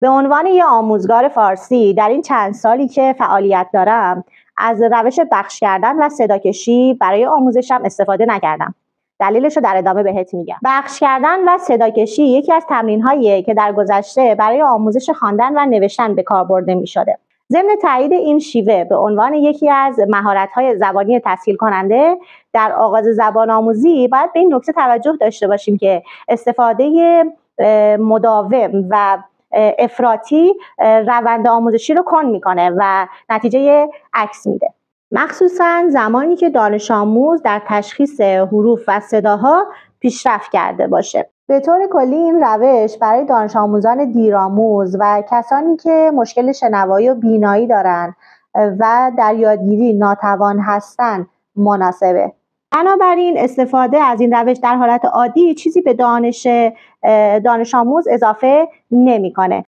به عنوان یک آموزگار فارسی در این چند سالی که فعالیت دارم از روش بخش کردن و صداکشی برای آموزشم استفاده نکردم. دلیلش رو در ادامه بهت میگم. بخش کردن و صداکشی یکی از تمرین‌هاییه که در گذشته برای آموزش خواندن و نوشتن به کار برده می‌شده. ضمن تایید این شیوه به عنوان یکی از مهارت‌های زبانی تسهیل کننده در آغاز زبان آموزی باید به این نکته توجه داشته باشیم که استفاده مداوم و افراطی روند آموزشی رو کند میکنه و نتیجه عکس میده، مخصوصا زمانی که دانش آموز در تشخیص حروف و صداها پیشرفت کرده باشه. به طور کلی این روش برای دانش آموزان دیرآموز و کسانی که مشکل شنوایی و بینایی دارن و در یادگیری ناتوان هستن مناسبه. بنابراین استفاده از این روش در حالت عادی چیزی به دانش آموز اضافه نمیکنه.